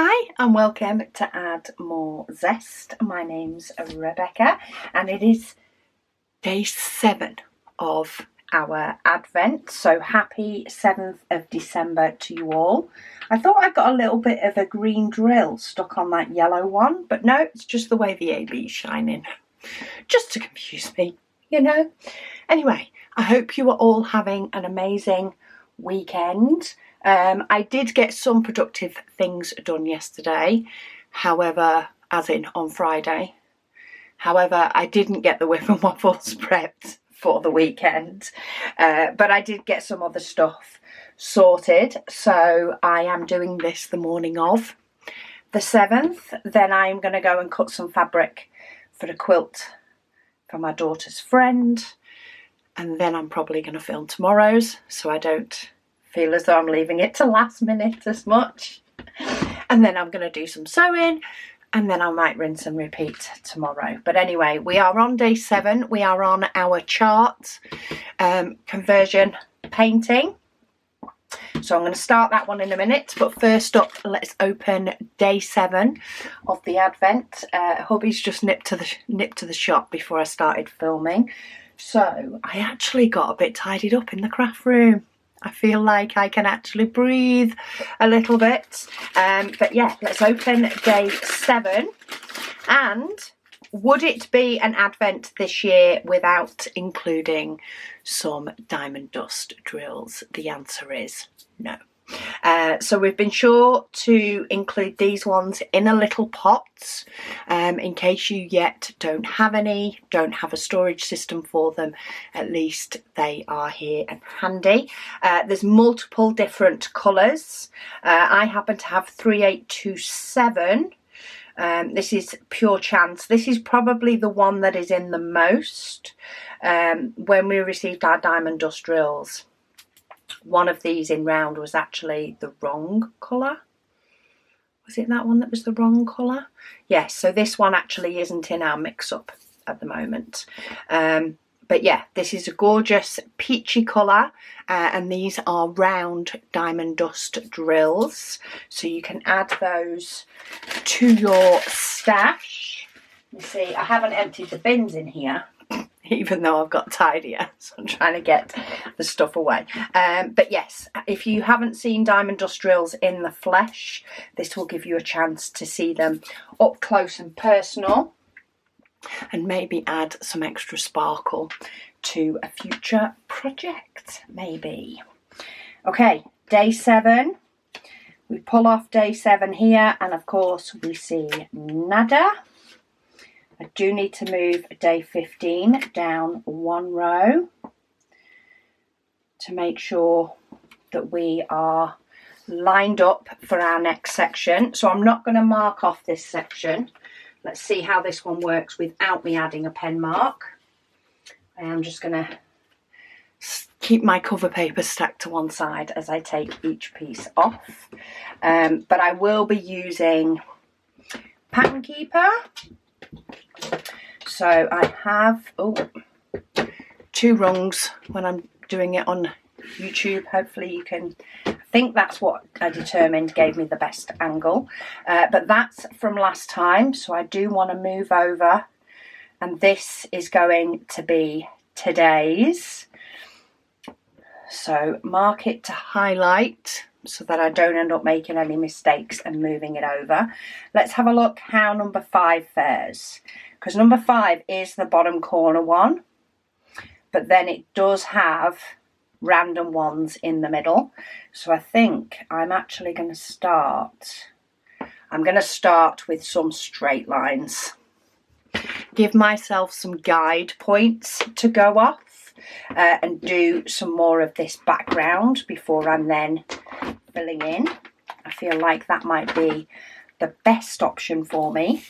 Hi and welcome to Add More Zest. My name's Rebecca and it is day 7 of our Advent, so happy 7th of December to you all. I thought I got a little bit of a green drill stuck on that yellow one, but no, it's just the way the AB's shining, just to confuse me, you know. Anyway, I hope you are all having an amazing weekend. I did get some productive things done yesterday, however, as in on Friday. However, I didn't get the WIP Waffles prepped for the weekend, but I did get some other stuff sorted. So I am doing this the morning of the 7th. Then I'm going to go and cut some fabric for the quilt for my daughter's friend. And then I'm probably going to film tomorrow's, so I don't feel as though I'm leaving it to last minute as much. And then I'm going to do some sewing, and then I might rinse and repeat tomorrow. But anyway, we are on day 7. We are on our chart conversion painting. So I'm going to start that one in a minute. But first up, let's open day 7 of the Advent. Hubby's just nipped to the shop before I started filming. So I actually got a bit tidied up in the craft room. I feel like I can actually breathe a little bit. But yeah, let's open day 7. And would it be an Advent this year without including some diamond dust drills? The answer is no. So we've been sure to include these ones in a little pot in case you yet don't have any, don't have a storage system for them. At least they are here and handy. There's multiple different colours. I happen to have 3827. This is pure chance. This is probably the one that is in the most when we received our diamond dust drills. One of these in round was actually the wrong colour. Was it that one that was the wrong colour? Yes, so this one actually isn't in our mix-up at the moment. But yeah, this is a gorgeous peachy colour, and these are round diamond dust drills. So you can add those to your stash. You see, I haven't emptied the bins in here, even though I've got tidier, so I'm trying to get the stuff away. But yes, if you haven't seen diamond dust drills in the flesh, this will give you a chance to see them up close and personal, and maybe add some extra sparkle to a future project, maybe. Okay, day 7. We pull off day 7 here, and of course we see nada. I do need to move day 15 down one row to make sure that we are lined up for our next section. So I'm not going to mark off this section. Let's see how this one works without me adding a pen mark. I am just going to keep my cover paper stacked to one side as I take each piece off. But I will be using Pattern Keeper. So I have 2 rungs when I'm doing it on YouTube. Hopefully you can, I think that's what I determined gave me the best angle. But that's from last time, so I do want to move over, and this is going to be today's. So mark it to highlight so that I don't end up making any mistakes and moving it over. Let's have a look how number 5 fares, because number 5 is the bottom corner one, but then it does have random ones in the middle. So I think I'm actually going to start. I'm going to start with some straight lines. Give myself some guide points to go off and do some more of this background before I'm then filling in. I feel like that might be the best option for me.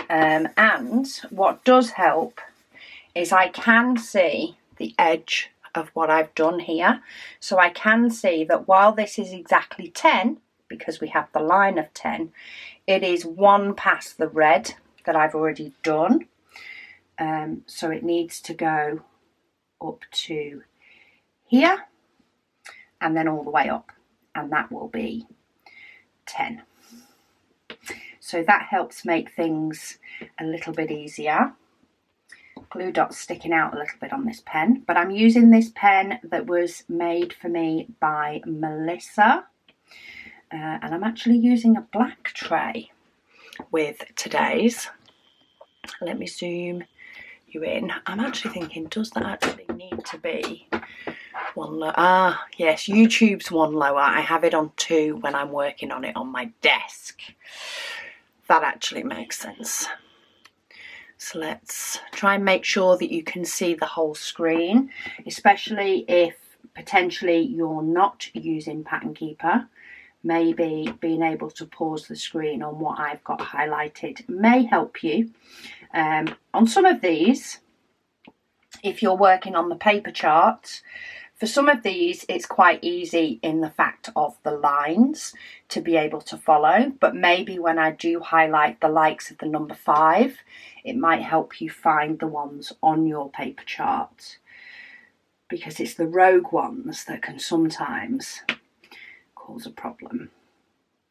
And what does help is I can see the edge of what I've done here. So I can see that while this is exactly 10, because we have the line of 10, it is 1 past the red that I've already done. So it needs to go up to here and then all the way up, and that will be 10. So that helps make things a little bit easier. Glue dots sticking out a little bit on this pen, but I'm using this pen that was made for me by Melissa, and I'm actually using a black tray with today's. Let me zoom you in. I'm actually thinking, does that actually need to be one lower? Ah, yes, YouTube's one lower. I have it on 2 when I'm working on it on my desk. That actually makes sense. So let's try and make sure that you can see the whole screen, especially if potentially you're not using Pattern Keeper. Maybe being able to pause the screen on what I've got highlighted may help you. On some of these, if you're working on the paper chart, for some of these it's quite easy in the fact of the lines to be able to follow, but maybe when I do highlight the likes of the number 5, it might help you find the ones on your paper chart, because it's the rogue ones that can sometimes cause a problem.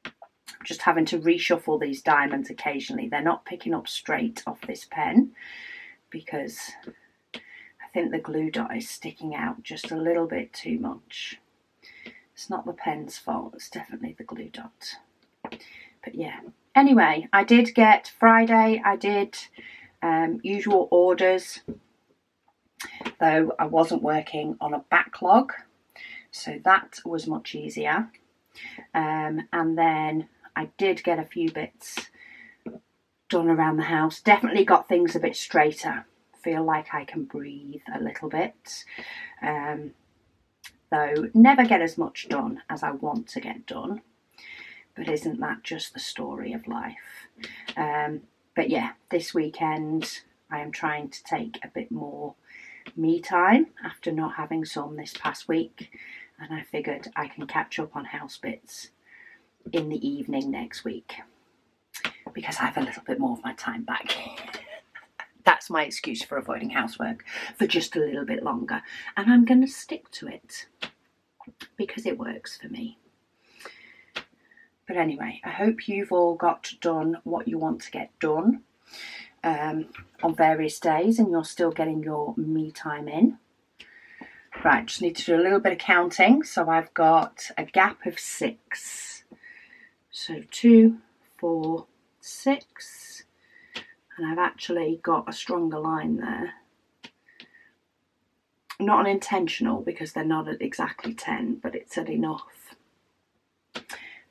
I'm just having to reshuffle these diamonds occasionally. They're not picking up straight off this pen because I think the glue dot is sticking out just a little bit too much. It's not the pen's fault, it's definitely the glue dot. But yeah, anyway, I did get Friday, I did usual orders, though I wasn't working on a backlog, so that was much easier. And then I did get a few bits done around the house. Definitely got things a bit straighter. Feel like I can breathe a little bit. Though never get as much done as I want to get done. But isn't that just the story of life? But yeah, this weekend I am trying to take a bit more me time after not having some this past week. And I figured I can catch up on house bits in the evening next week because I have a little bit more of my time back. That's my excuse for avoiding housework for just a little bit longer. And I'm going to stick to it because it works for me. But anyway, I hope you've all got done what you want to get done on various days and you're still getting your me time in. Right, just need to do a little bit of counting. So I've got a gap of 6. So 2, 4, 6. And I've actually got a stronger line there. Not unintentional because they're not at exactly 10, but it's at enough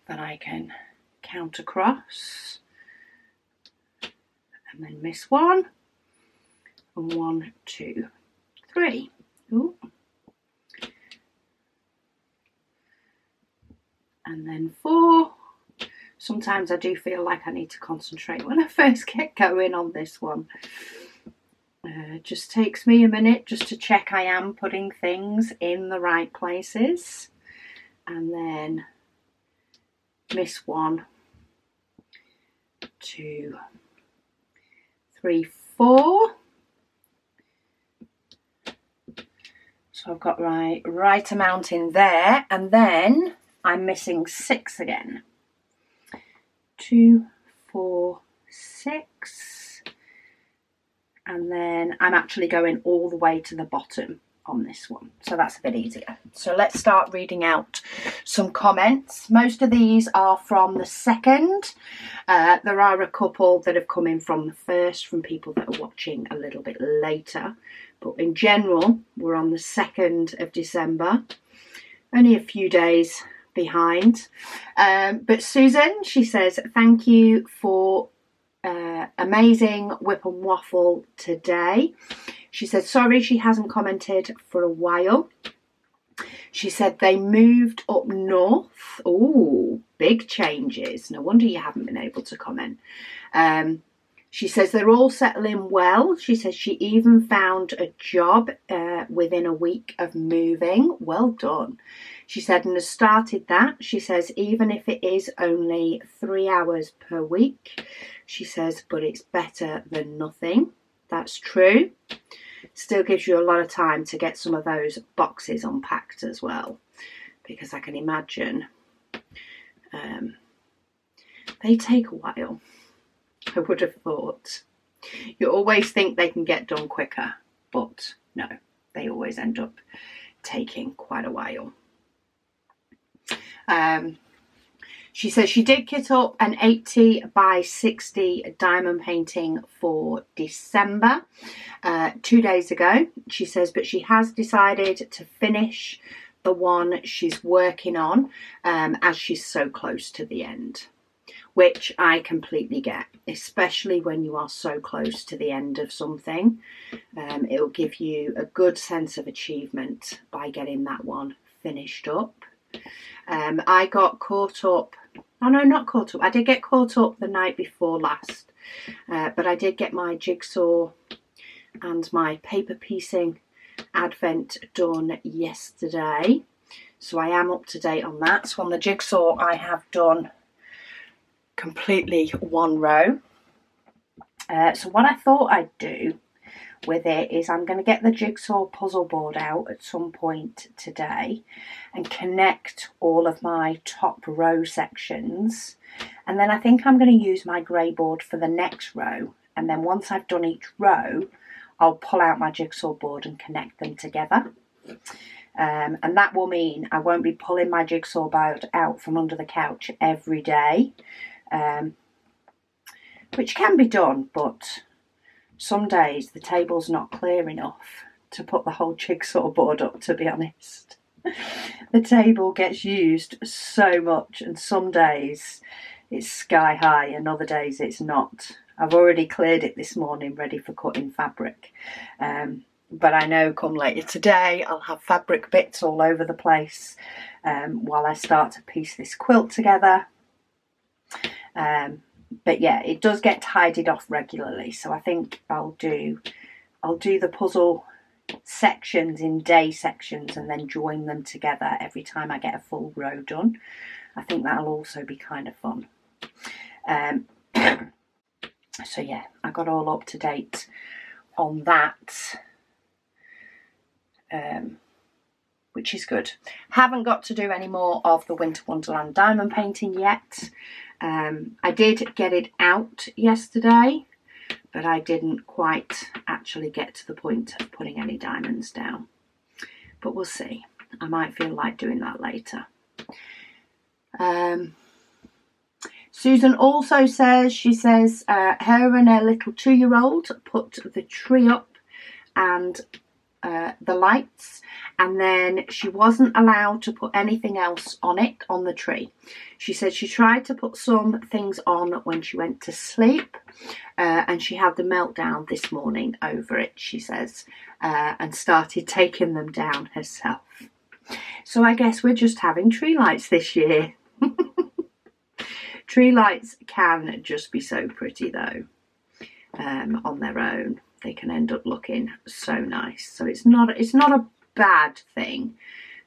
that I can count across. And then miss 1. And 1, 2, 3. Ooh. And then 4. Sometimes I do feel like I need to concentrate when I first get going on this one. It just takes me a minute just to check I am putting things in the right places. And then miss 1, 2, 3, 4. So I've got right amount in there, and then I'm missing 6 again. 2, 4, 6. And then I'm actually going all the way to the bottom on this one. So that's a bit easier. So let's start reading out some comments. Most of these are from the 2nd. There are a couple that have come in from the 1st, from people that are watching a little bit later. But in general, we're on the 2nd of December. Only a few days behind. But Susan, she says, thank you for amazing WIP and Waffle today. She said, sorry she hasn't commented for a while. She said they moved up north. Oh, big changes. No wonder you haven't been able to comment. She says they're all settling well. She says she even found a job within a week of moving. Well done. She said, and has started that. She says, even if it is only 3 hours per week, she says, but it's better than nothing. That's true. Still gives you a lot of time to get some of those boxes unpacked as well, because I can imagine they take a while, I would have thought. You always think they can get done quicker, but no, they always end up taking quite a while. She says she did kit up an 80 by 60 diamond painting for December 2 days ago. She says, but she has decided to finish the one she's working on as she's so close to the end, which I completely get, especially when you are so close to the end of something. It'll give you a good sense of achievement by getting that one finished up. I got caught up, oh no, not caught up, I did get caught up the night before last, but I did get my jigsaw and my paper piecing advent done yesterday, so I am up to date on that. So on the jigsaw I have done completely one row. So what I thought I'd do with it is I'm going to get the jigsaw puzzle board out at some point today and connect all of my top row sections, and then I think I'm going to use my grey board for the next row, and then once I've done each row I'll pull out my jigsaw board and connect them together, and that will mean I won't be pulling my jigsaw board out from under the couch every day, which can be done, but some days the table's not clear enough to put the whole jigsaw board up, to be honest. The table gets used so much, and some days it's sky high and other days it's not. I've already cleared it this morning ready for cutting fabric, but I know come later today I'll have fabric bits all over the place while I start to piece this quilt together. But yeah, it does get tidied off regularly, so I think I'll do the puzzle sections in day sections and then join them together every time I get a full row done. I think that'll also be kind of fun. So yeah, I got all up to date on that, which is good. Haven't got to do any more of the Winter Wonderland diamond painting yet. I did get it out yesterday, but I didn't quite actually get to the point of putting any diamonds down. But we'll see. I might feel like doing that later. Susan also says, she says her and her little 2-year-old put the tree up and the lights, and then she wasn't allowed to put anything else on it, on the tree. She said she tried to put some things on when she went to sleep, and she had the meltdown this morning over it, she says, and started taking them down herself. So I guess we're just having tree lights this year. Tree lights can just be so pretty though, on their own. They can end up looking so nice. So it's not a bad thing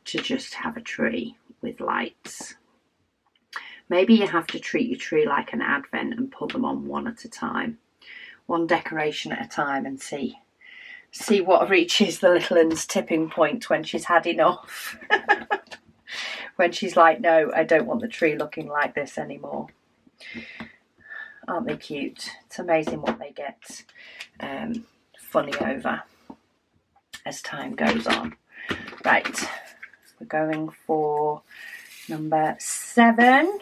to just have a tree with lights. Maybe you have to treat your tree like an advent and put them on one at a time, one decoration at a time, and see what reaches the little one's tipping point when she's had enough. When she's like, no, I don't want the tree looking like this anymore. Aren't they cute? It's amazing what they get funny over as time goes on. Right, we're going for number 7.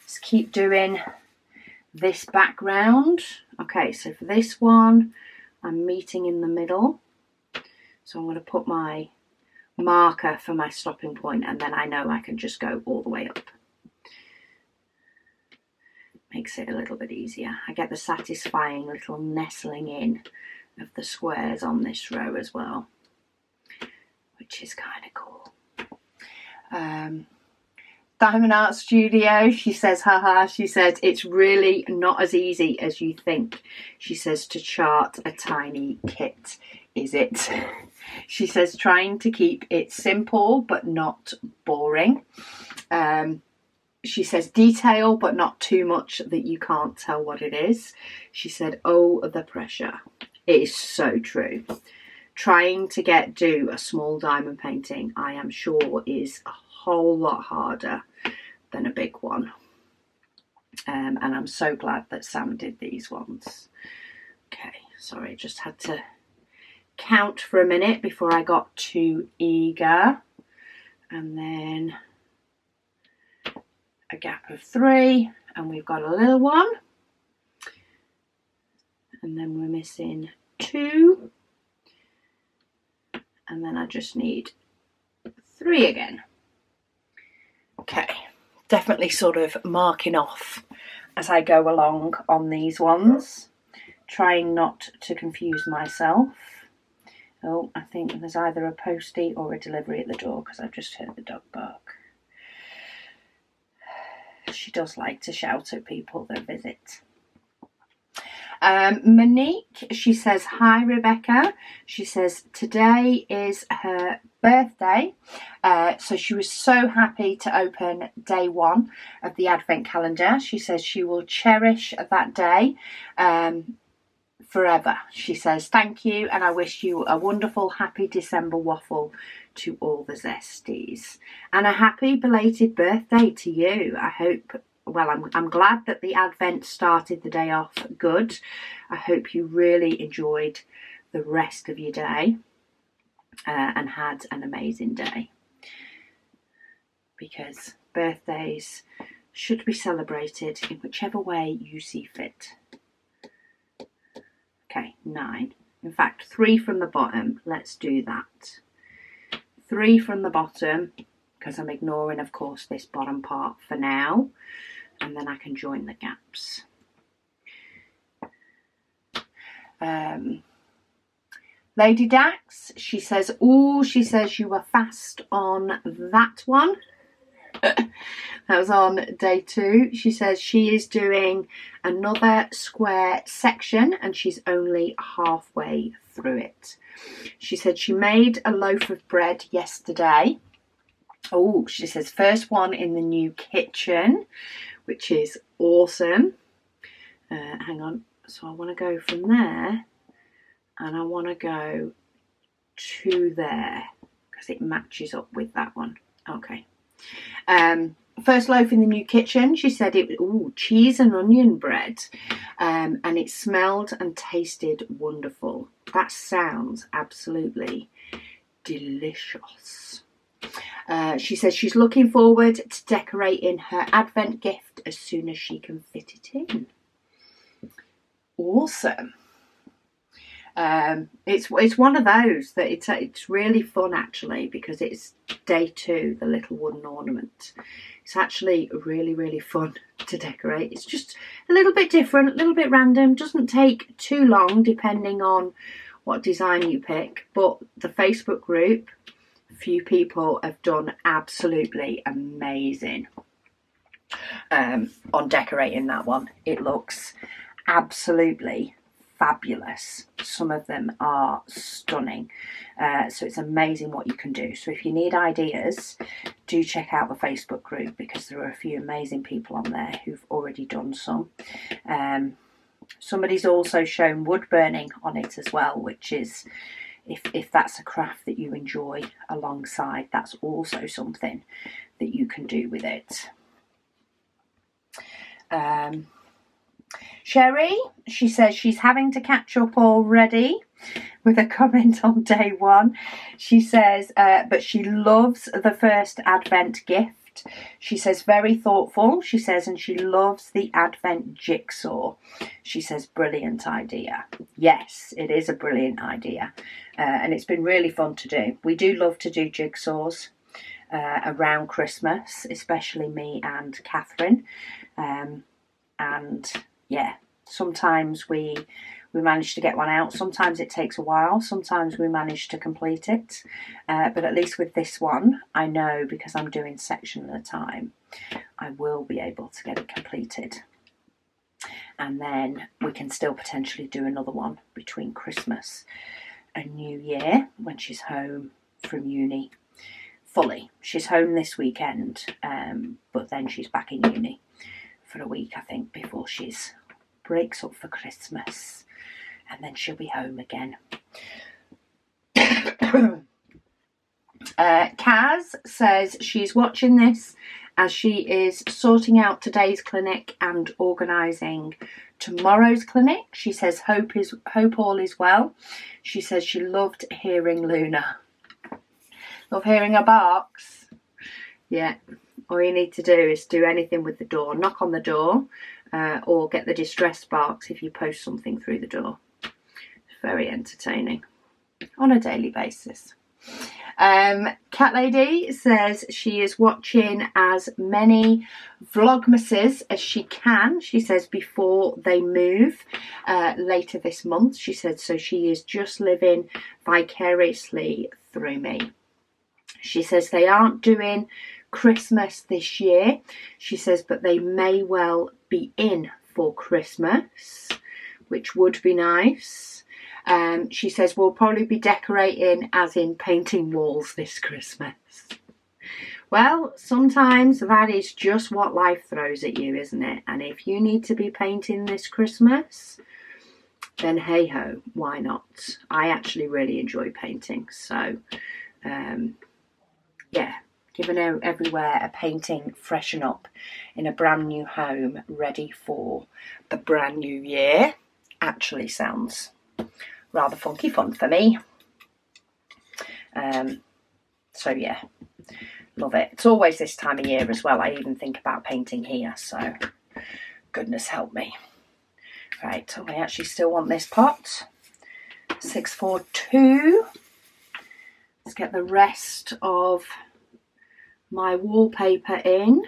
Let's keep doing this background. Okay, so for this one, I'm meeting in the middle. So I'm going to put my marker for my stopping point, and then I know I can just go all the way up. Makes it a little bit easier. I get the satisfying little nestling in of the squares on this row as well, which is kind of cool. Diamond Art Studio, she says, haha, she says, it's really not as easy as you think. She says, to chart a tiny kit, is it? She says, trying to keep it simple but not boring. She says, detail but not too much that you can't tell what it is. She said, oh, the pressure. It is so true. Trying to do a small diamond painting, I am sure, is a whole lot harder than a big one. and I'm so glad that Sam did these ones. Okay, sorry, just had to count for a minute before I got too eager. And then a gap of 3, and we've got a little one. And then we're missing 2. And then I just need 3 again. Okay, definitely sort of marking off as I go along on these ones, trying not to confuse myself. Oh, I think there's either a postie or a delivery at the door because I've just heard the dog bark. She does like to shout at people that visit. Monique, she says, hi Rebecca. She says today is her birthday, so she was so happy to open day 1 of the Advent calendar. She says she will cherish that day forever. She says thank you, and I wish you a wonderful happy December waffle to all the zesties, and a happy belated birthday to you. I hope, well, I'm glad that the Advent started the day off good. I hope you really enjoyed the rest of your day and had an amazing day, because birthdays should be celebrated in whichever way you see fit. Okay, 9. In fact, 3 from the bottom. Let's do that. 3 from the bottom, because I'm ignoring, of course, this bottom part for now. And then I can join the gaps. Lady Dax, she says, oh, she says you were fast on that one. That was on day 2. She says she is doing another square section and she's only halfway through it. She said she made a loaf of bread yesterday. Oh, she says first one in the new kitchen, which is awesome. Hang on. So I want to go from there and I want to go to there because it matches up with that one. Okay. First loaf in the new kitchen. She said it was cheese and onion bread, and it smelled and tasted wonderful. That sounds absolutely delicious. She says she's looking forward to decorating her Advent gift as soon as she can fit it in. Awesome. It's one of those that it's really fun actually, because it's day 2, the little wooden ornament. It's actually really fun to decorate. It's just a little bit different, a little bit random, doesn't take too long depending on what design you pick, but the Facebook group, a few people have done absolutely amazing on decorating that one. It looks absolutely fabulous. Some of them are stunning, so it's amazing what you can do. So if you need ideas, do check out the Facebook group, because there are a few amazing people on there who've already done some. Somebody's also shown wood burning on it as well, which is, if that's a craft that you enjoy alongside, that's also something that you can do with it. Sherry, she says she's having to catch up already with a comment on day 1. She says, but she loves the first Advent gift. She says, very thoughtful, she says, and she loves the Advent jigsaw. She says, brilliant idea. Yes, it is a brilliant idea. And it's been really fun to do. We do love to do jigsaws around Christmas, especially me and Catherine. And yeah, sometimes we manage to get one out. Sometimes it takes a while. Sometimes we manage to complete it. But at least with this one, I know, because I'm doing section at a time, I will be able to get it completed. And then we can still potentially do another one between Christmas and New Year when she's home from uni fully. She's home this weekend, but then she's back in uni for a week, I think, before she's breaks up for Christmas, and then she'll be home again. Kaz says she's watching this as she is sorting out today's clinic and organising tomorrow's clinic. She says hope all is well. She says she loved hearing Luna. Love hearing her barks. Yeah, all you need to do is do anything with the door. Knock on the door or get the distress barks if you post something through the door. It's very entertaining on a daily basis. Cat Lady says she is watching as many vlogmases as she can. She says before they move later this month. She said so she is just living vicariously through me. She says they aren't doing Christmas this year. She says but they may well be in for Christmas, which would be nice. She says we'll probably be decorating as in painting walls this Christmas. Well, sometimes that is just what life throws at you, isn't it? And if you need to be painting this Christmas, then hey ho, why not? I actually really enjoy painting, so yeah, giving everywhere a painting freshen up in a brand new home ready for the brand new year actually sounds rather funky fun for me. So yeah, love it. It's always this time of year as well. I even think about painting here, so goodness help me. Right, I actually still want this pot. 642. Let's get the rest of my wallpaper in.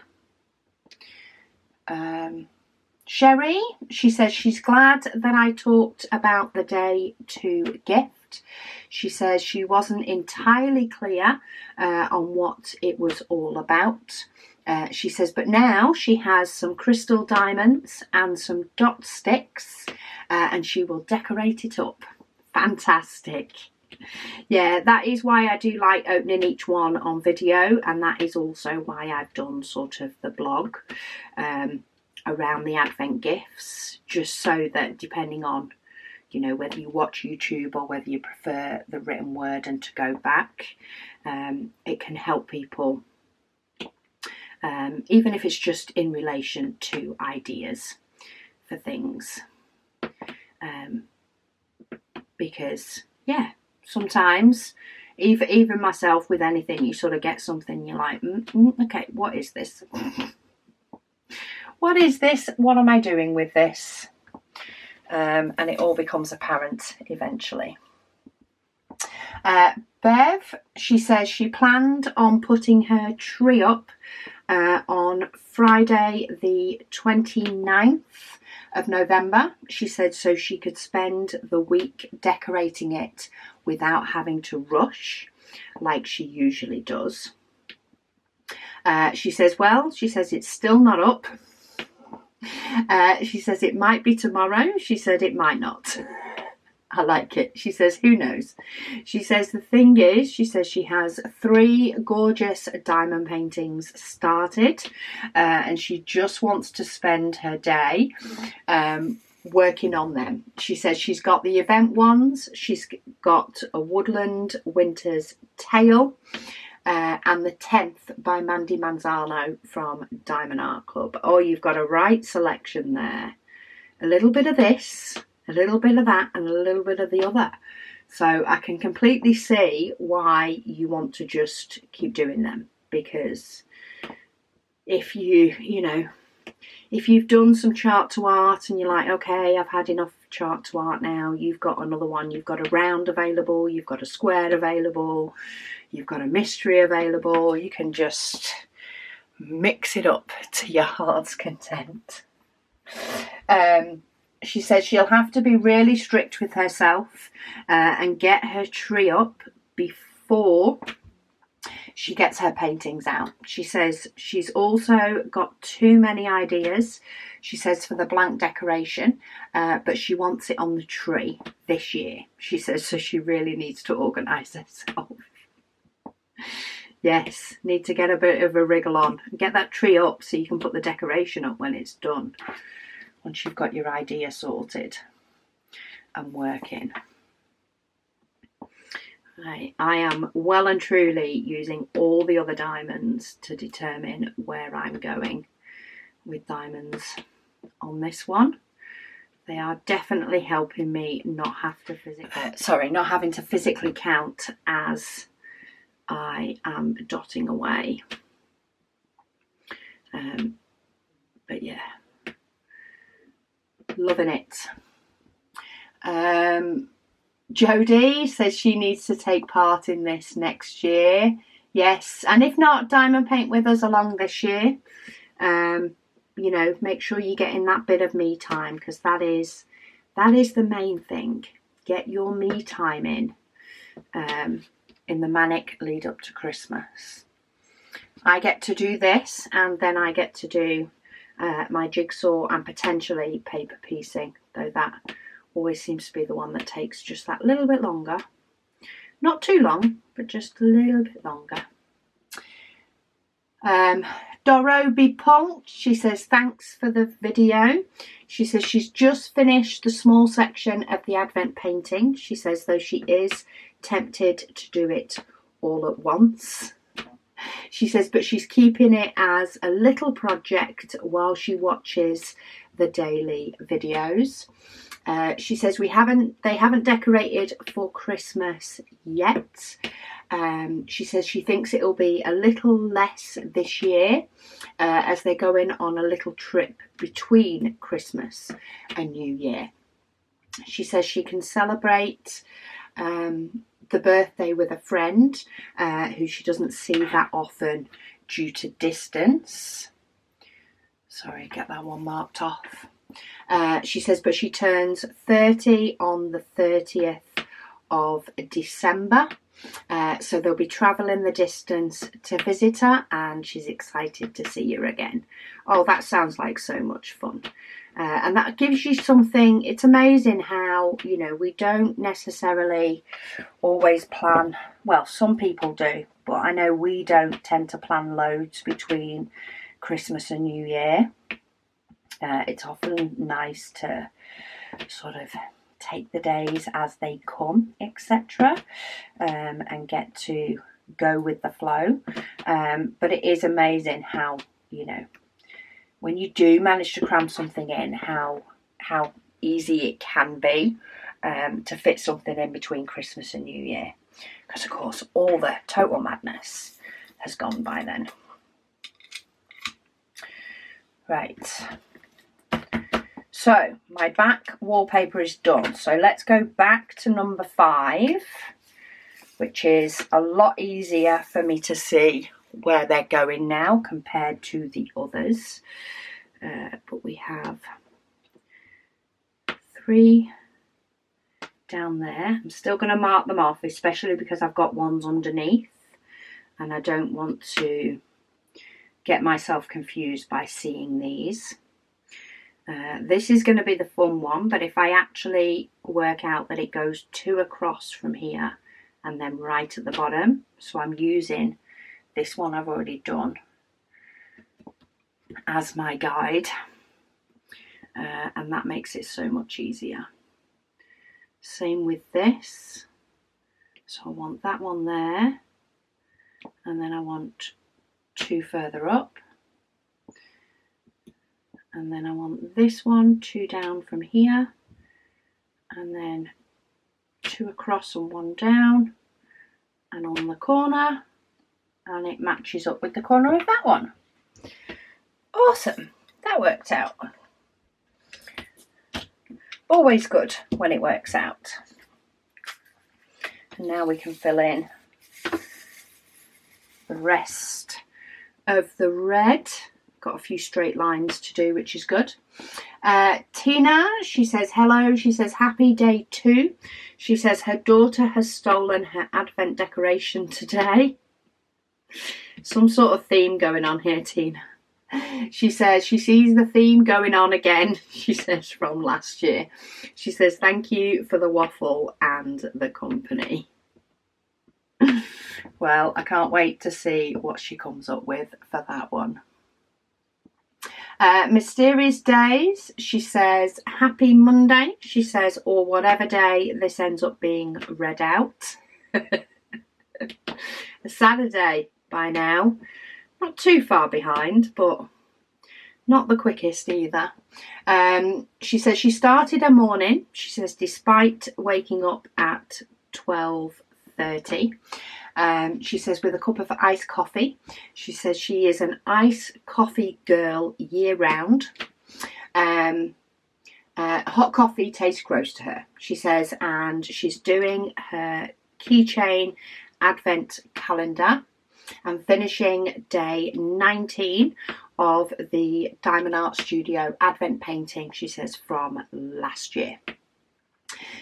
Sherry, she says she's glad that I talked about the day to gift. She says she wasn't entirely clear on what it was all about. She says, but now she has some crystal diamonds and some dot sticks and she will decorate it up. Fantastic. Yeah, that is why I do like opening each one on video, and that is also why I've done sort of the blog around the Advent gifts, just so that depending on, you know, whether you watch YouTube or whether you prefer the written word and to go back, it can help people, even if it's just in relation to ideas for things, because yeah, sometimes even myself with anything, you sort of get something, you're like, okay, what is this? What is this? What am I doing with this? And it all becomes apparent eventually. Bev, she says she planned on putting her tree up on Friday the 29th of November. She said so she could spend the week decorating it without having to rush like she usually does. She says, well, she says it's still not up. She says it might be tomorrow. She said it might not. I like it. She says, who knows? She says the thing is, she says she has 3 gorgeous diamond paintings started and she just wants to spend her day working on them. She says she's got the event ones, she's got a woodland winter's tale, and the 10th by Mandy Manzano from Diamond Art Club. Oh, you've got a right selection there. A little bit of this, a little bit of that, and a little bit of the other. So I can completely see why you want to just keep doing them, because if if you've done some chart to art and you're like, okay, I've had enough chart to art now, you've got another one, you've got a round available, you've got a square available, you've got a mystery available, you can just mix it up to your heart's content. She says she'll have to be really strict with herself and get her tree up before she gets her paintings out. She says she's also got too many ideas, she says, for the blank decoration, but she wants it on the tree this year. She says so she really needs to organise herself. Yes, need to get a bit of a wriggle on. Get that tree up so you can put the decoration up when it's done. Once you've got your idea sorted and working. I am well and truly using all the other diamonds to determine where I'm going with diamonds on this one. They are definitely helping me not have to not having to physically count as I am dotting away. But yeah, loving it. Jodie says she needs to take part in this next year. Yes, and if not, diamond paint with us along this year. You know, make sure you're getting that bit of me time, because that is the main thing. Get your me time in the manic lead up to Christmas. I get to do this, and then I get to do my jigsaw and potentially paper piecing, though that always seems to be the one that takes just that little bit longer. Not too long, but just a little bit longer. Doro Be Punked, she says thanks for the video. She says she's just finished the small section of the Advent painting. She says though she is tempted to do it all at once. She says but she's keeping it as a little project while she watches the daily videos. She says they haven't decorated for Christmas yet. She says she thinks it'll be a little less this year as they're going on a little trip between Christmas and New Year. She says she can celebrate the birthday with a friend who she doesn't see that often due to distance. Sorry, get that one marked off. She says, but she turns 30 on the 30th of December. So they'll be travelling the distance to visit her, and she's excited to see her again. Oh, that sounds like so much fun. And that gives you something. It's amazing how, you know, we don't necessarily always plan. Well, some people do, but I know we don't tend to plan loads between Christmas and New Year. It's often nice to sort of take the days as they come, etc., and get to go with the flow. But it is amazing how, you know, when you do manage to cram something in, how easy it can be to fit something in between Christmas and New Year. Because, of course, all the total madness has gone by then. Right. So my back wallpaper is done. So let's go back to number 5, which is a lot easier for me to see where they're going now compared to the others. But we have 3 down there. I'm still going to mark them off, especially because I've got ones underneath and I don't want to get myself confused by seeing these. This is going to be the fun one, but if I actually work out that it goes 2 across from here and then right at the bottom, so I'm using this one I've already done as my guide, and that makes it so much easier. Same with this, so I want that one there, and then I want 2 further up. And then I want this one 2 down from here, and then 2 across and 1 down, and on the corner, and it matches up with the corner of that one. Awesome, that worked out. Always good when it works out. And now we can fill in the rest of the red. Got a few straight lines to do, which is good. Tina, she says hello. She says happy day 2. She says her daughter has stolen her advent decoration today. Some sort of theme going on here, Tina. She says she sees the theme going on again, she says, from last year. She says thank you for the waffle and the company. Well, I can't wait to see what she comes up with for that one. Mysterious Days, she says happy Monday, she says, or whatever day this ends up being read out. A Saturday by now. Not too far behind, but not the quickest either. She says she started her morning, she says, despite waking up at 12:30. She says with a cup of iced coffee. She says she is an iced coffee girl year round. Hot coffee tastes gross to her, she says, and she's doing her keychain advent calendar and finishing day 19 of the Diamond Art Studio advent painting, she says, from last year.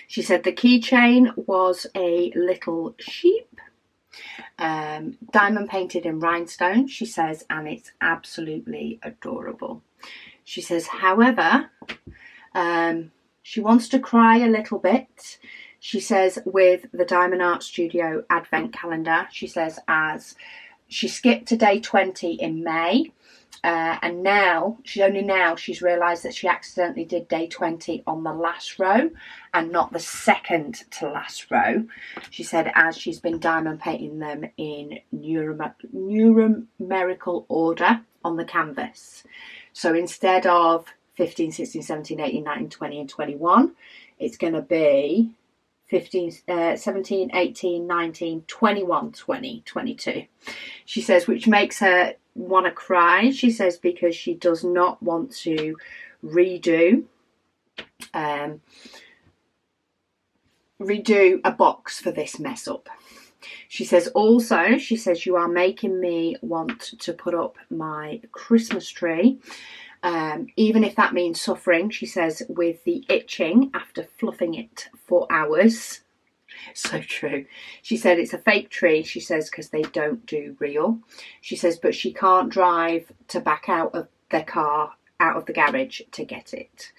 She said the keychain was a little sheep, diamond painted in rhinestone, she says, and it's absolutely adorable. She says, however, she wants to cry a little bit. She says with the Diamond Art Studio advent calendar, she says, as she skipped to day 20 in May, and now she's realised that she accidentally did day 20 on the last row and not the second to last row. She said as she's been diamond painting them in numerical order on the canvas. So instead of 15, 16, 17, 18, 19, 20 and 21, it's going to be 15, 17, 18, 19, 21, 20, 22. She says, which makes her want to cry, she says, because she does not want to redo a box for this mess up. She says also, she says, you are making me want to put up my Christmas tree, even if that means suffering, she says, with the itching after fluffing it for hours. So true. She said it's a fake tree, she says, because they don't do real. She says, but she can't drive to back out of their car, out of the garage to get it.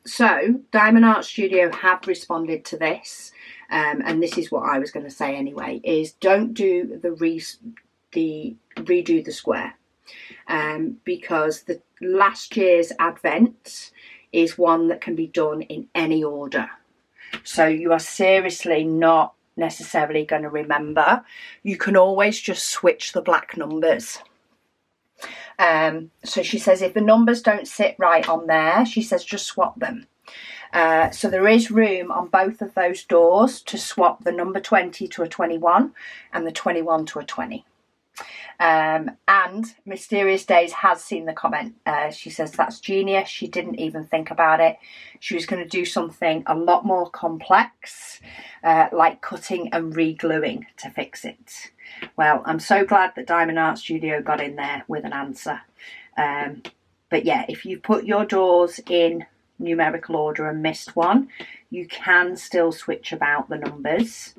So Diamond Art Studio have responded to this, and this is what I was going to say anyway, is don't do redo the square, because the last year's advent is one that can be done in any order. So you are seriously not necessarily going to remember. You can always just switch the black numbers. So she says if the numbers don't sit right on there, she says just swap them. So there is room on both of those doors to swap the number 20 to a 21 and the 21 to a 20. And Mysterious Days has seen the comment. She says that's genius. She didn't even think about it. She was going to do something a lot more complex, like cutting and re-gluing to fix it. Well, I'm so glad that Diamond Art Studio got in there with an answer. But yeah, if you put your doors in numerical order and missed one, you can still switch about the numbers.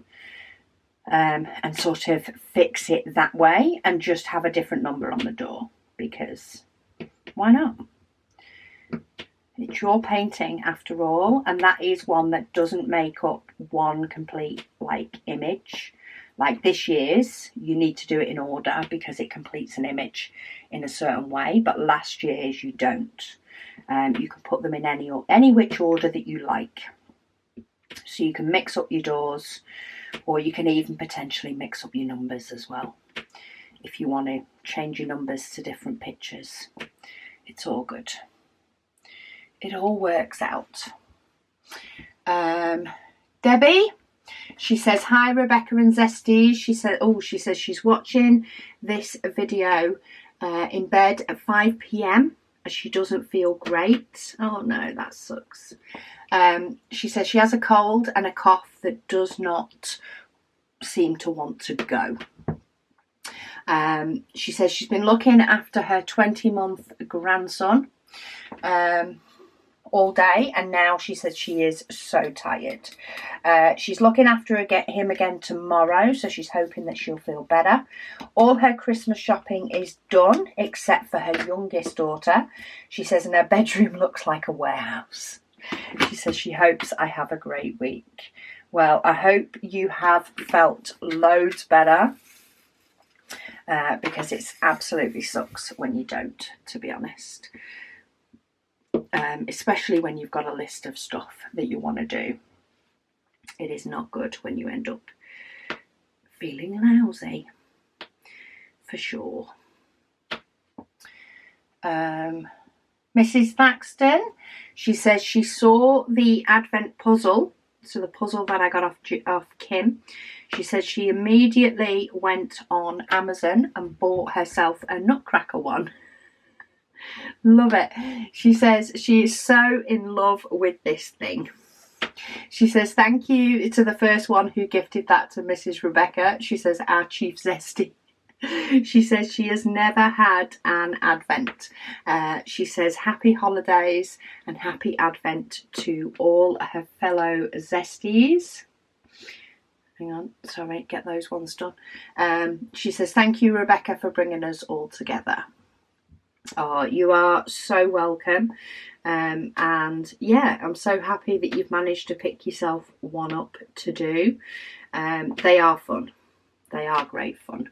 And sort of fix it that way and just have a different number on the door, because why not? It's your painting after all, and that is one that doesn't make up one complete image. Like this year's, you need to do it in order because it completes an image in a certain way, but last year's you don't. You can put them in any which order that you like. So you can mix up your doors, or you can even potentially mix up your numbers as well. If you want to change your numbers to different pictures, it's all good. It all works out. Debbie, she says, hi Rebecca and Zesties. She says she's watching this video in bed at 5 p.m. as she doesn't feel great. Oh no, that sucks. She says she has a cold and a cough that does not seem to want to go. She says she's been looking after her 20-month grandson all day, and now she says she is so tired. She's looking after him again tomorrow, so she's hoping that she'll feel better. All her Christmas shopping is done except for her youngest daughter. She says, and her bedroom looks like a warehouse. She says she hopes I have a great week. Well, I hope you have felt loads better, because it absolutely sucks when you don't, to be honest. Especially when you've got a list of stuff that you want to do. It is not good when you end up feeling lousy for sure. Mrs. Thaxton, she says she saw the advent puzzle, so the puzzle that I got off Kim. She says she immediately went on Amazon and bought herself a Nutcracker one. Love it. She says she is so in love with this thing. She says thank you to the first one who gifted that to Mrs. Rebecca. She says our chief zesty. She says she has never had an advent. She says happy holidays and happy advent to all her fellow zesties. Hang on, sorry, get those ones done. She says thank you, Rebecca, for bringing us all together. Oh, you are so welcome. And yeah, I'm so happy that you've managed to pick yourself one up to do. They are fun. They are great fun.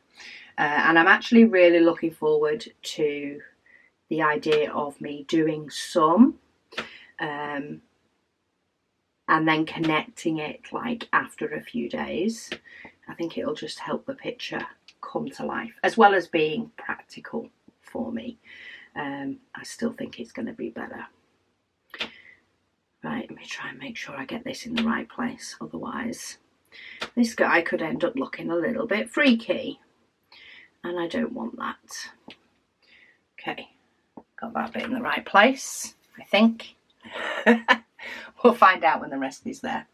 And I'm actually really looking forward to the idea of me doing some and then connecting it like after a few days. I think it'll just help the picture come to life, as well as being practical for me. I still think it's going to be better. Right, let me try and make sure I get this in the right place. Otherwise, this guy could end up looking a little bit freaky. And I don't want that. Okay, got that bit in the right place, I think. We'll find out when the rest is there.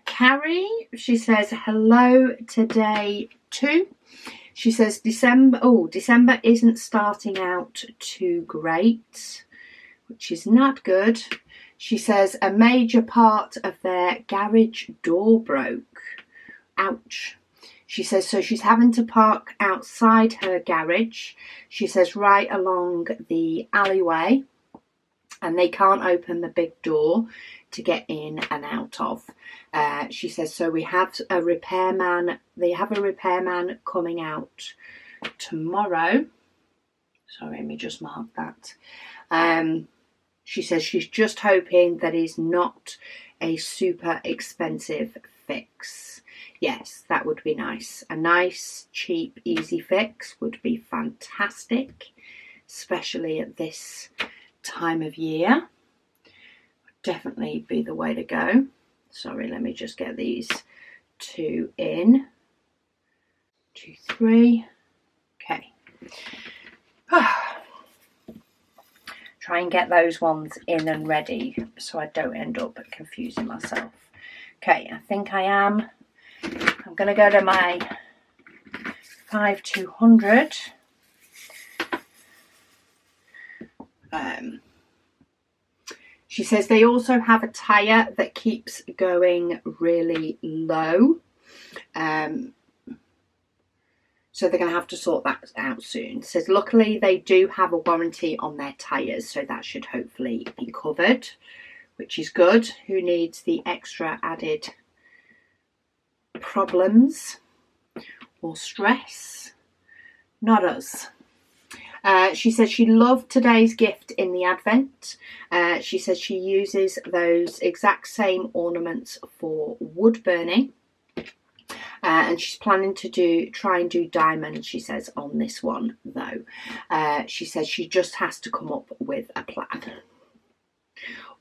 Carrie, she says, hello today too. She says, December isn't starting out too great, which is not good. She says, a major part of their garage door broke. Ouch. She says, so she's having to park outside her garage. She says, right along the alleyway. And they can't open the big door to get in and out of. She says, so we have a repairman. They have a repairman coming out tomorrow. Sorry, let me just mark that. She says she's just hoping that it's not a super expensive fix. Yes, that would be nice. A nice, cheap, easy fix would be fantastic, especially at this time of year. Would definitely be the way to go. Sorry, let me just get these two in. 2, 3. Okay. Try and get those ones in and ready so I don't end up confusing myself. Okay, I think I am. I'm going to go to my 5200. She says they also have a tyre that keeps going really low. So they're going to have to sort that out soon. Says luckily they do have a warranty on their tyres, so that should hopefully be covered, which is good. Who needs the extra added problems or stress? Not us. She says she loved today's gift in the advent. She says she uses those exact same ornaments for wood burning. And she's planning to try and do diamonds, she says, on this one though. She says she just has to come up with a plan.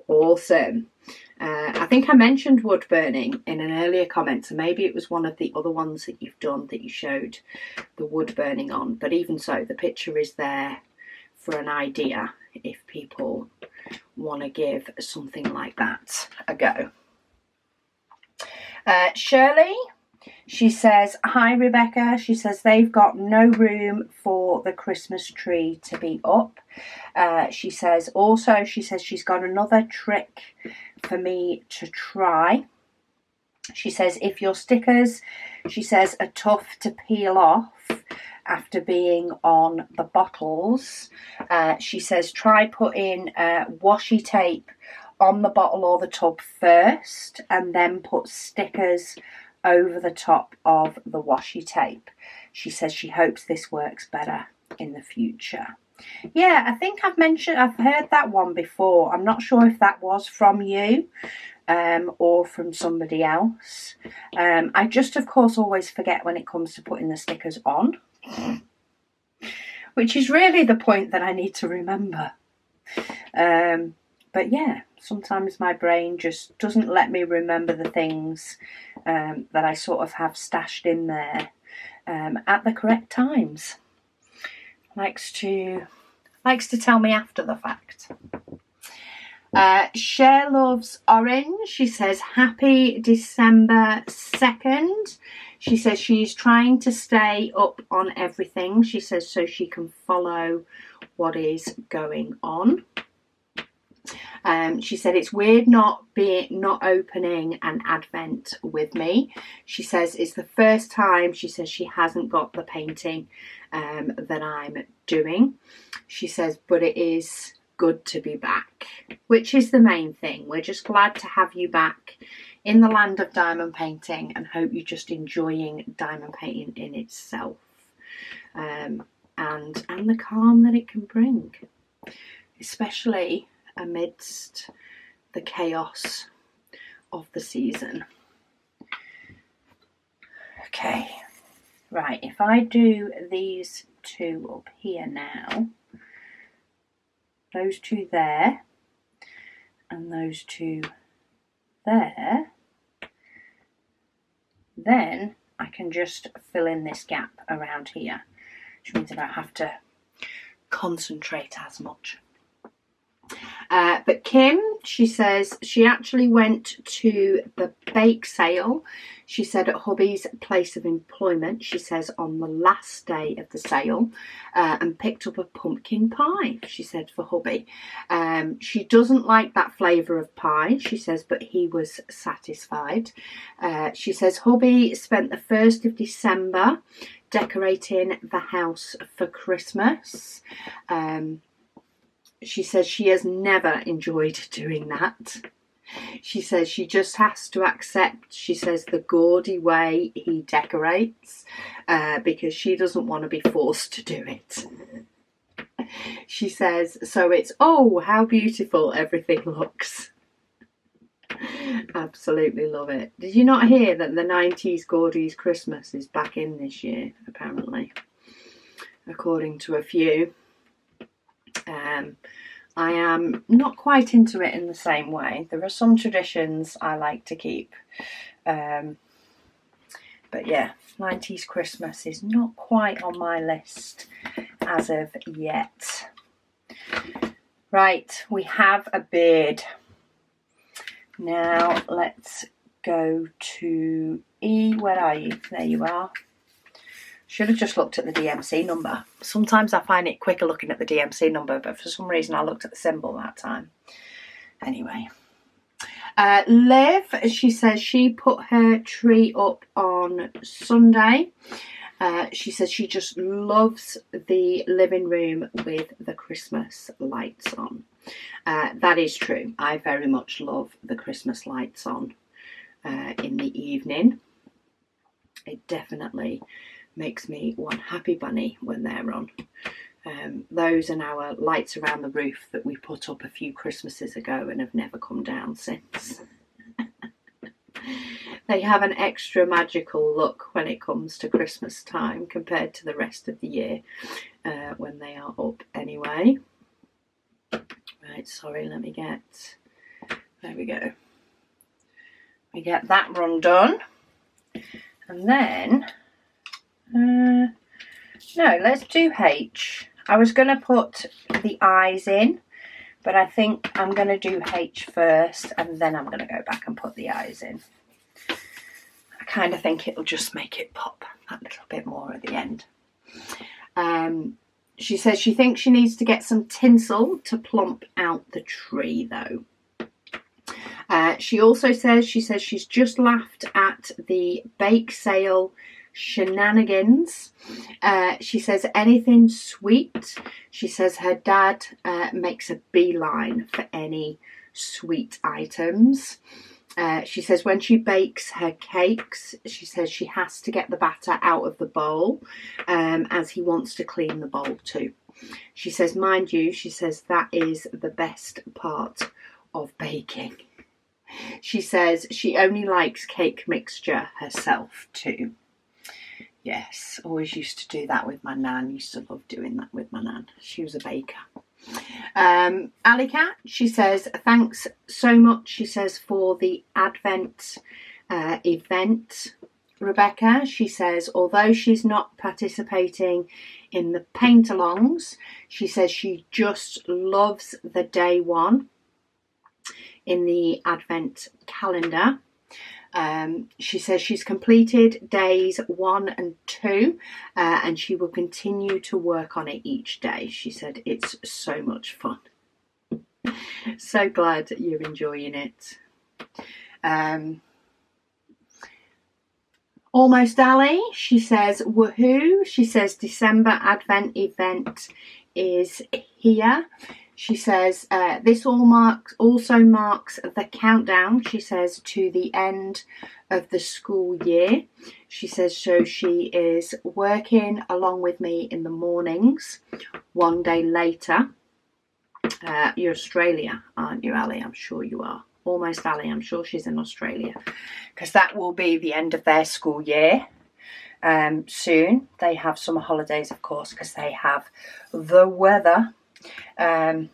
Awesome. I think I mentioned wood burning in an earlier comment, so maybe it was one of the other ones that you've done that you showed the wood burning on. But even so, the picture is there for an idea if people want to give something like that a go. Shirley, she says, hi Rebecca. She says they've got no room for the Christmas tree to be up. She says also, she says she's got another trick for me to try. She says if your stickers, she says, are tough to peel off after being on the bottles, she says try putting washi tape on the bottle or the tub first and then put stickers over the top of the washi tape. She says she hopes this works better in the future. Yeah, I think I've heard that one before. I'm not sure if that was from you. or from somebody else. I just, of course, always forget when it comes to putting the stickers on, which is really the point that I need to remember. But yeah, sometimes my brain just doesn't let me remember the things that I sort of have stashed in there at the correct times. Likes to tell me after the fact. Cher loves orange. She says happy December 2nd. She says she's trying to stay up on everything. She says so she can follow what is going on. She said it's weird not opening an advent with me. She says it's the first time. She says she hasn't got the painting that I'm doing. She says, but it is good to be back, which is the main thing. We're just glad to have you back in the land of diamond painting, and hope you're just enjoying diamond painting in itself, and the calm that it can bring, especially amidst the chaos of the season. Okay, right, if I do these two up here now, those two there and those two there, then I can just fill in this gap around here, which means I don't have to concentrate as much. But Kim, she says she actually went to the bake sale, she said, at hubby's place of employment, she says, on the last day of the sale, and picked up a pumpkin pie, she said, for hubby. She doesn't like that flavour of pie, she says, but he was satisfied. She says hubby spent the 1st of December decorating the house for Christmas. She says she has never enjoyed doing that. She says she just has to accept, she says, the gaudy way he decorates, because she doesn't want to be forced to do it. She says, so it's, oh, how beautiful everything looks. Absolutely love it. Did you not hear that the 90s Gaudy's Christmas is back in this year, apparently, according to a few? I am not quite into it in the same way. There are some traditions I like to keep. But yeah, 90s Christmas is not quite on my list as of yet. Right, we have a beard. Now let's go to E. Where are you? There you are. Should have just looked at the DMC number. Sometimes I find it quicker looking at the DMC number, but for some reason I looked at the symbol that time. Anyway. Liv, she says she put her tree up on Sunday. She says she just loves the living room with the Christmas lights on. That is true. I very much love the Christmas lights on in the evening. It definitely makes me one happy bunny when they're on. Those are our lights around the roof that we put up a few Christmases ago and have never come down since. They have an extra magical look when it comes to Christmas time compared to the rest of the year when they are up anyway. Right, sorry, let me get, there we go. We get that run done. And then, no, let's do H. I was going to put the eyes in, but I think I'm going to do H first and then I'm going to go back and put the eyes in. I kind of think it'll just make it pop that little bit more at the end. She says she thinks she needs to get some tinsel to plump out the tree though. She also says, she's just laughed at the bake sale shenanigans. She says anything sweet. She says her dad makes a beeline for any sweet items. She says when she bakes her cakes, she says she has to get the batter out of the bowl as he wants to clean the bowl too. She says, mind you, she says that is the best part of baking. She says she only likes cake mixture herself too. Yes, always used to do that with my nan. Used to love doing that with my nan. She was a baker. Ali Cat, she says, thanks so much, she says, for the Advent event, Rebecca. She says, although she's not participating in the paint-alongs, she says she just loves the day one in the Advent calendar. She says she's completed days 1 and 2 and she will continue to work on it each day. She said it's so much fun. So glad that you're enjoying it. Almost Ali, she says woohoo. She says December Advent event is here. She says this also marks the countdown, she says, to the end of the school year. She says so she is working along with me in the mornings. One day later, you're Australia, aren't you, Ali? I'm sure you are. Almost Ali, I'm sure she's in Australia. Because that will be the end of their school year soon. They have summer holidays, of course, because they have the weather. And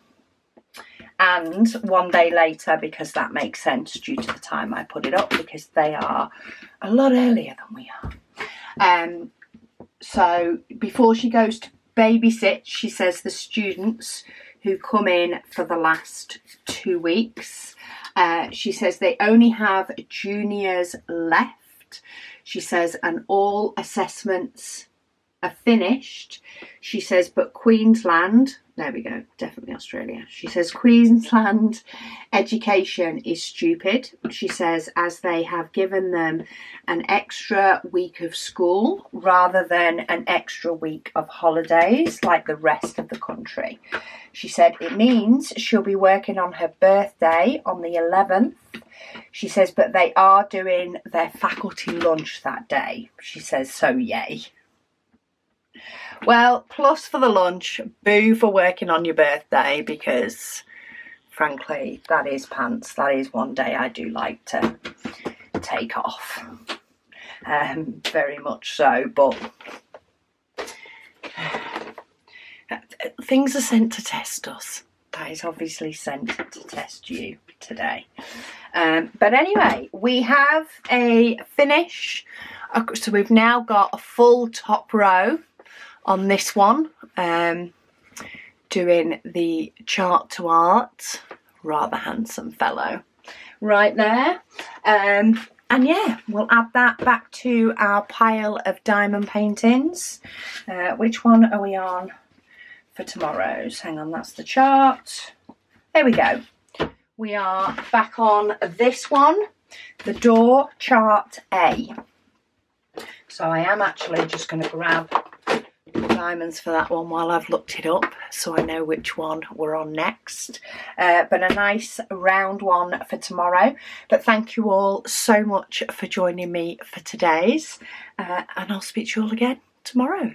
one day later, because that makes sense due to the time I put it up, because they are a lot earlier than we are. So before she goes to babysit, she says the students who come in for the last 2 weeks, she says they only have juniors left. She says, and all assessments are finished. She says, but Queensland, there we go, definitely Australia. She says Queensland education is stupid. She says, as they have given them an extra week of school rather than an extra week of holidays like the rest of the country. She said it means she'll be working on her birthday on the 11th. She says, but they are doing their faculty lunch that day. She says, so yay. Well, plus for the lunch, boo for working on your birthday, because frankly, that is pants. That is one day I do like to take off. Very much so, but things are sent to test us. That is obviously sent to test you today. But anyway, we have a finish. So we've now got a full top row on this one, doing the chart to art. Rather handsome fellow right there. And yeah, we'll add that back to our pile of diamond paintings. Which one are we on for tomorrow's? Hang on, that's the chart. There we go. We are back on this one, the door chart A. So I am actually just going to grab diamonds for that one while I've looked it up, so I know which one we're on next. But a nice round one for tomorrow. But thank you all so much for joining me for today's, and I'll speak to you all again tomorrow.